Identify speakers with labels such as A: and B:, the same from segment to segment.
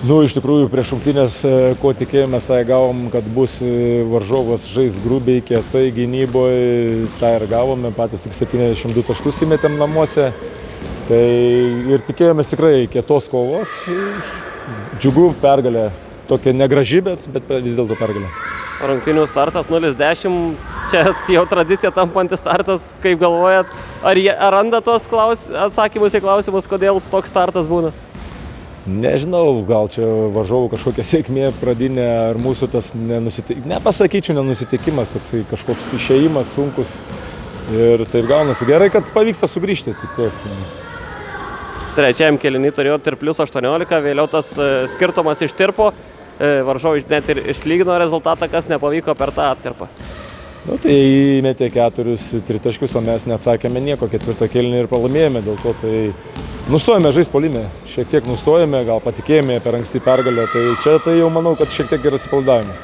A: Iš tikrųjų, prieš rungtynes, ko tikėjomės, tai gavom, kad bus varžovas žais grubiai, kietai gynyboje, tą ir gavome, patys tik 72 taškus įmetėm namuose. Tai ir tikėjomės tikrai kietos kovos, džiugu pergalė, tokia negraži, bet vis dėlto pergalė.
B: Rungtynių startas 0-10, čia jau tradicija tampantis startas, kaip galvojat, ar jie randa tos atsakymus į klausimus, kodėl toks startas būna?
A: Nežinau, gal čia varžovų kažkokia sėkmė pradinė, ar mūsų tas nepasakyčiau nenusiteikimas, toksai kažkoks išėjimas sunkus ir taip gaunasi. Gerai, kad pavyksta sugrįžti.
B: Trečiajam kėliny turėjot ir plus 18, vėliau tas skirtumas ištirpo, varžovai net ir išlygino rezultatą, kas nepavyko per tą atkarpą.
A: Tai įmetė 4 tritaškius, o mes neatsakėme nieko, ketvirtą kėlinį ir pralaimėjome, dėl to tai nustojame žaisti puolime, šiek tiek nustojame, gal patikėjome per anksti pergalę, tai čia tai jau manau, kad šiek tiek ir atsipalaidavimas.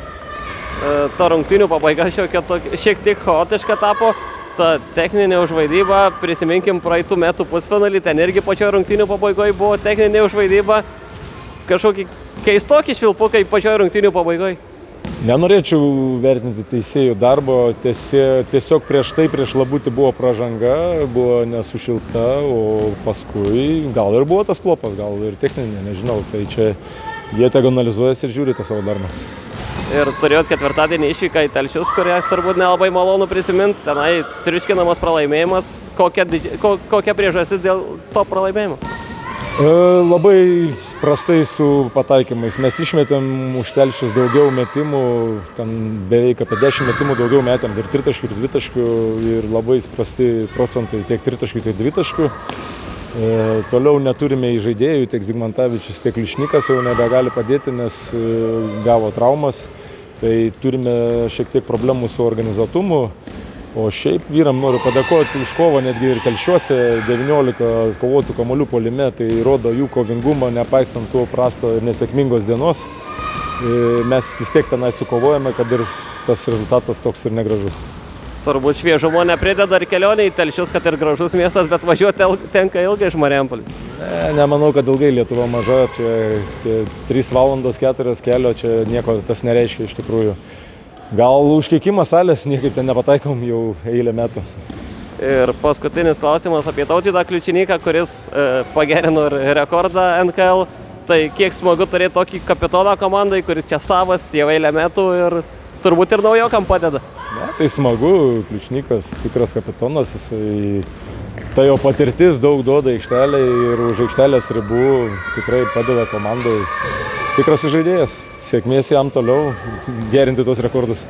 B: Ta rungtynių pabaiga šiek tiek chaotiška tapo, ta techninė užvaidyba, prisiminkim praeitų metų pusfinalį, ten irgi pačioje rungtynių pabaigoje buvo techninė užvaidyba, kažkokį keistokį švilpukai pačioje rungtynių pabaigoje.
A: Nenorėčiau vertinti teisėjų darbo, tiesiog prieš labutį buvo pražanga, buvo nesušilta, o paskui gal ir buvo tas flopas, gal ir techninė, nežinau, tai čia jie tegu analizuojasi ir žiūri tą savo darbą.
B: Ir turėjot ketvirtadienį išvyką į Telšius, kurie turbūt nelabai malonu prisiminti, tenai triuškinamas pralaimėjimas, kokia priežastis dėl to pralaimėjimo?
A: Labai prastai su pataikymais. Mes išmetėm už Telšius daugiau metimų, ten beveik apie 10 metimų daugiau metėm, ir tritaškių, ir dvitaškių, ir labai prasti procentai tiek tritaškių, tiek dvitaškių. Toliau neturime žaidėjų, tiek Zigmantavičius, tiek Lišnikas jau nebegali padėti, nes gavo traumas. Tai turime šiek tiek problemų su organizatumu. O šiaip vyram noriu padėkoti už kovą, netgi ir Telšiuose 19 kovotų kamuolių puolime, tai rodo jų kovingumą, nepaisant to prasto ir nesėkmingos dienos. Mes vis tiek tenai sukovojame, kad ir tas rezultatas toks ir negražus.
B: Turbūt šviežumo neprideda ir kelionė į Telšius, kad ir gražus miestas, bet važiuoti tenka ilgai iš Marijampolės.
A: Nemanau, kad ilgai, Lietuva maža, čia 3 valandos 4 kelio, čia nieko tas nereiškia iš tikrųjų. Gal užkeikimas salės, niekaip ten nepataikom jau eilę metų.
B: Ir paskutinis klausimas apie Tautvydą Kliučinyką, kuris pagerino rekordą NKL. Tai kiek smagu turėti tokį kapitoną komandai, kuris čia savas jau eilę metų ir turbūt ir naujokam padeda.
A: Tai smagu, Kliučinykas tikras kapitonas, tai jo patirtis daug duoda aikštelė ir už aikštelės ribų tikrai padeda komandai. Tikras žaidėjas, sėkmės jam toliau gerinti tos rekordus.